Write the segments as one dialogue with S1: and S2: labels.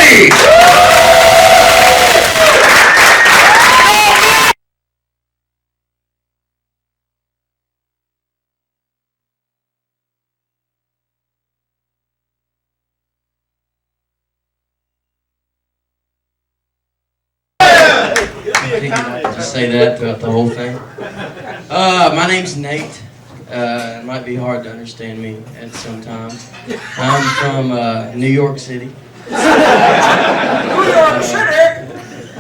S1: Hey!
S2: I think I just say that throughout the whole thing. My name's Nate. It might be hard to understand me at some times. I'm from New York City.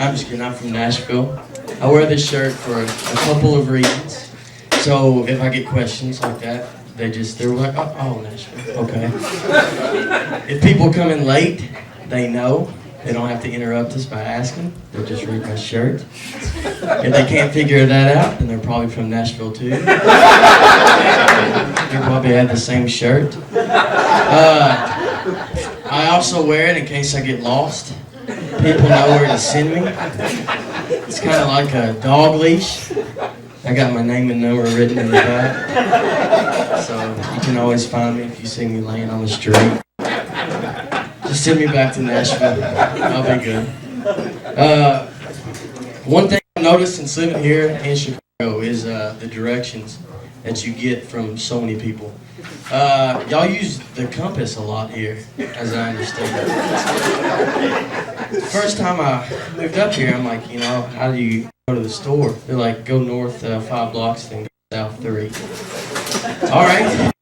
S2: I'm just kidding. I'm from Nashville. I wear this shirt for a couple of reasons. So if I get questions like that, they're like, oh, Nashville, okay. If people come in late, they know. They don't have to interrupt us by asking. They'll just read my shirt. If they can't figure that out, then they're probably from Nashville too. They probably have the same shirt. I also wear it in case I get lost. People know where to send me. It's kind of like a dog leash. I got my name and number written in the back. So you can always find me if you see me laying on the street. Just send me back to Nashville. I'll be good. One thing I've noticed since living here in Chicago is the directions that you get from so many people. Y'all use the compass a lot here, as I understand. The first time I moved up here, I'm like, how do you go to the store? They're like, go north 5 blocks, then go south 3. All right.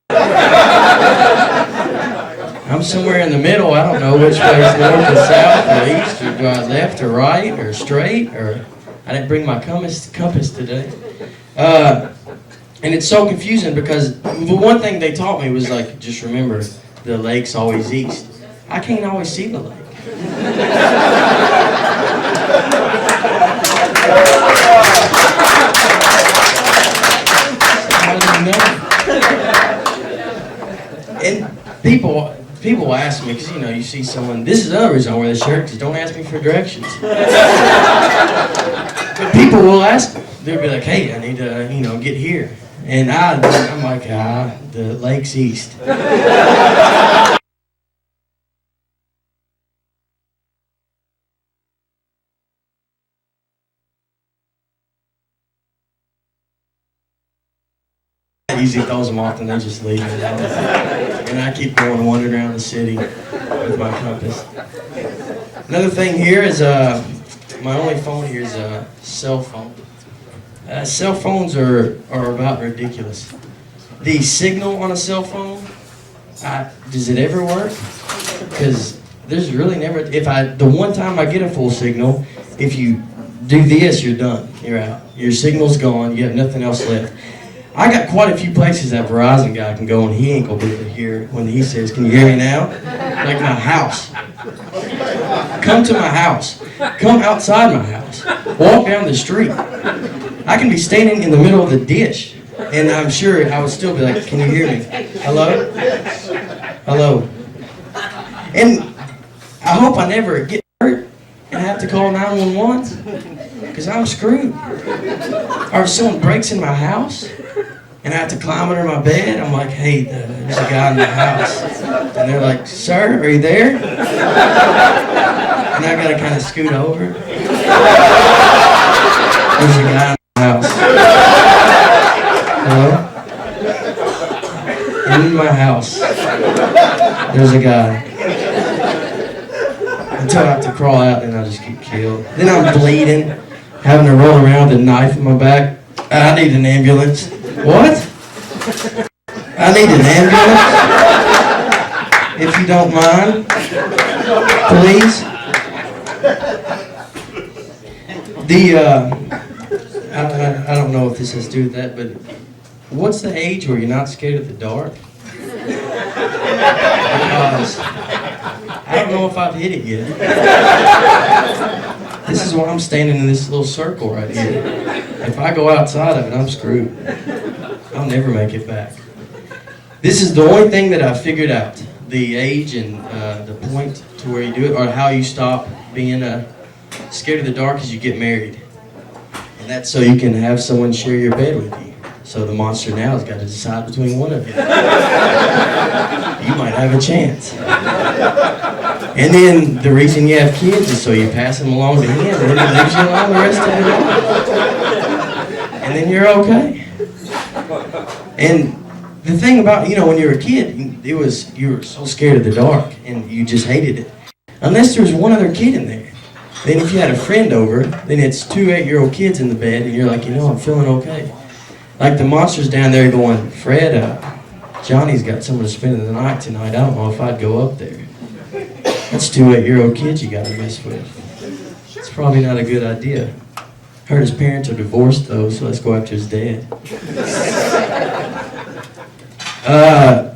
S2: I'm somewhere in the middle. I don't know which way is north or south or east, or do I left or right or straight, or I didn't bring my compass today. And it's so confusing because the one thing they taught me was like, just remember, the lake's always east. I can't always see the lake. How do you know? And people ask me, because you see someone, this is another reason I wear this shirt, because don't ask me for directions. But people will ask me, they'll be like, hey, I need to, get here. And I'm like, the lake's east. Easy throws them off and they just leave it. And I keep going and wandering around the city with my compass. Another thing here is my only phone here is a cell phone. Cell phones are about ridiculous. The signal on a cell phone, does it ever work? Because there's really never, the one time I get a full signal, if you do this, you're done. You're out. Your signal's gone. You have nothing else left. I got quite a few places that Verizon guy can go and he ain't gonna be able to hear when he says, can you hear me now? Like my house. Come to my house. Come outside my house. Walk down the street. I can be standing in the middle of the dish and I'm sure I would still be like, can you hear me? Hello? Hello? And I hope I never get hurt and have to call 911 because I'm screwed. Or if someone breaks in my house and I have to climb under my bed, I'm like, hey, there's a guy in the house. And they're like, sir, are you there? And I gotta kind of scoot over. There's a guy in the house. Hello? In my house, there's a guy. Until I have to crawl out and I just get killed. Then I'm bleeding, having to roll around with a knife in my back. I need an ambulance. What? I need an ambulance? If you don't mind, please. I don't know if this has to do with that, but what's the age where you're not scared of the dark? Because I don't know if I've hit it yet. This is why I'm standing in this little circle right here. If I go outside of it, I'm screwed. I'll never make it back. This is the only thing that I figured out. The age and the point to where you do it, or how you stop being scared of the dark is you get married. And that's so you can have someone share your bed with you. So the monster now has got to decide between one of you. You might have a chance. And then the reason you have kids is so you pass them along to him, and then he leaves you alone the rest of the day. And then you're okay. And the thing about, when you were a kid, you were so scared of the dark, and you just hated it. Unless there was one other kid in there. Then if you had a friend over, then it's 2 8-year-old kids in the bed, and you're like, I'm feeling okay. Like the monster's down there going, Fred, Johnny's got someone to spend the night tonight. I don't know if I'd go up there. That's 2 8-year-old kids you gotta mess with. It's probably not a good idea. Heard his parents are divorced though, so let's go after his dad.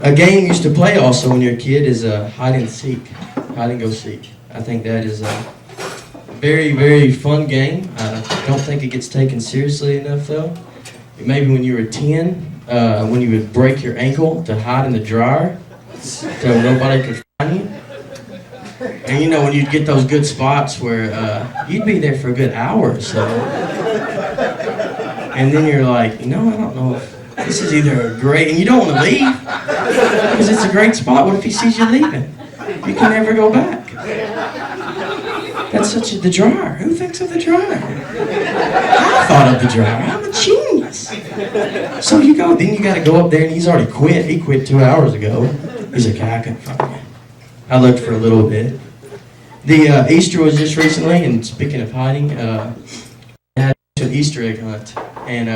S2: A game you used to play also when you're a kid is hide and go seek. I think that is a very, very fun game. I don't think it gets taken seriously enough though. Maybe when you were 10, when you would break your ankle to hide in the dryer so nobody could find you. And when you'd get those good spots where you'd be there for a good hour or so. And then you're like, I don't know if this is either a great, and you don't want to leave because it's a great spot. What if he sees you leaving? You can never go back. That's the dryer. Who thinks of the dryer? I thought of the dryer. I'm a genius. So then you got to go up there, and he's already quit. He quit 2 hours ago. He's like, I couldn't find you. I looked for a little bit. The Easter was just recently, and speaking of hiding, they had an Easter egg hunt, and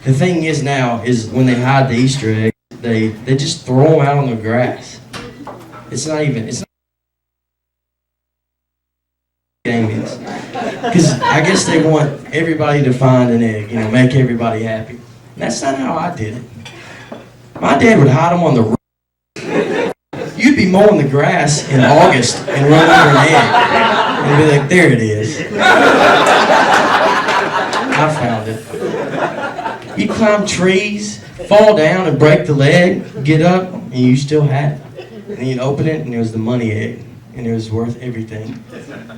S2: the thing is now is when they hide the Easter egg, they just throw them out on the grass. It's not game is. Because I guess they want everybody to find an egg, make everybody happy. And that's not how I did it. My dad would hide them on the roof. You'd be mowing the grass in August and run under an egg. And be like, there it is. I found it. You'd climb trees, fall down and break the leg, get up, and you still had it. And then you'd open it, and it was the money egg. And it was worth everything,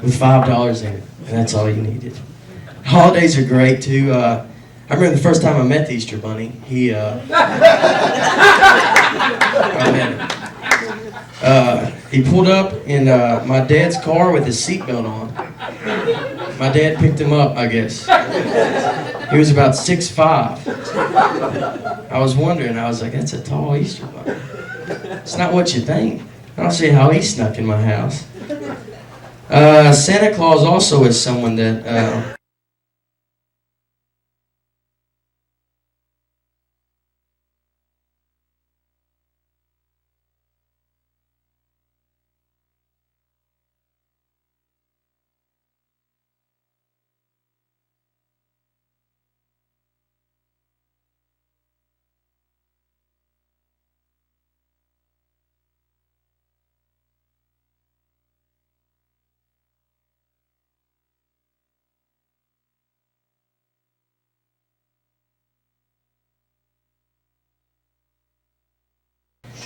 S2: with $5 in it, and that's all you needed. Holidays are great too. I remember the first time I met the Easter Bunny. He pulled up in my dad's car with his seatbelt on. My dad picked him up, I guess. He was about 6'5". I was wondering. I was like, that's a tall Easter Bunny. It's not what you think. I don't see how he snuck in my house. Santa Claus also is someone that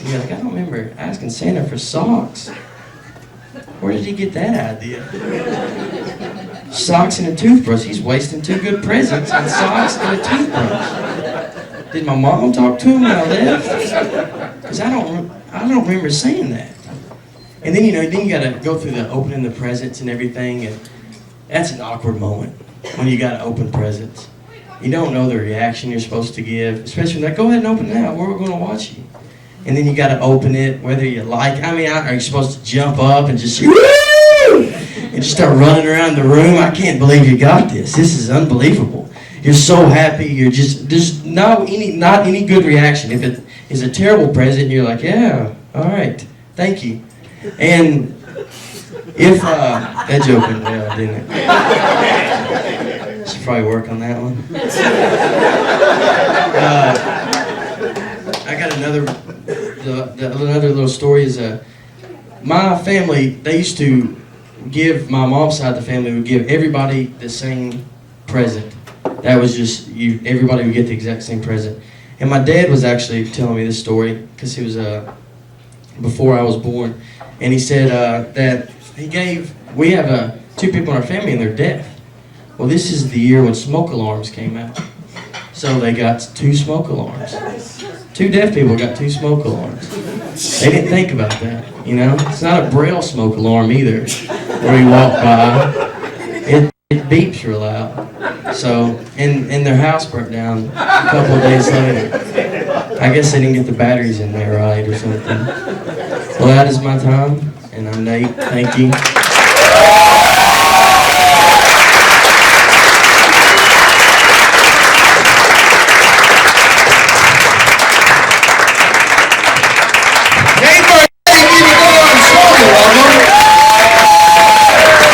S2: you're like, I don't remember asking Santa for socks. Where did he get that idea? Socks and a toothbrush. He's wasting 2 good presents on socks and a toothbrush. Did my mom talk to him when I left? Because I don't remember saying that. And then then you gotta go through the opening the presents and everything, and that's an awkward moment when you gotta open presents. You don't know the reaction you're supposed to give, especially when they're like, go ahead and open it now. We're gonna watch you. And then you got to open it, whether you like. Are you supposed to jump up and just woo, and just start running around the room? I can't believe you got this. This is unbelievable. You're so happy. There's not any good reaction. If it is a terrible present, you're like, yeah, all right, thank you. And if that joke went well, didn't it? Should probably work on that one. I got another little story is my family, they used to give, my mom's side of the family would give everybody the same present. That was just, everybody would get the exact same present. And my dad was actually telling me this story because he was before I was born. And he said that we have 2 people in our family and they're deaf. Well, this is the year when smoke alarms came out. So they got 2 smoke alarms. 2 deaf people got 2 smoke alarms. They didn't think about that, you know? It's not a Braille smoke alarm either, where you walk by. It beeps real loud. So, and their house burnt down a couple of days later. I guess they didn't get the batteries in there right or something. Well, that is my time, and I'm Nate. Thank you.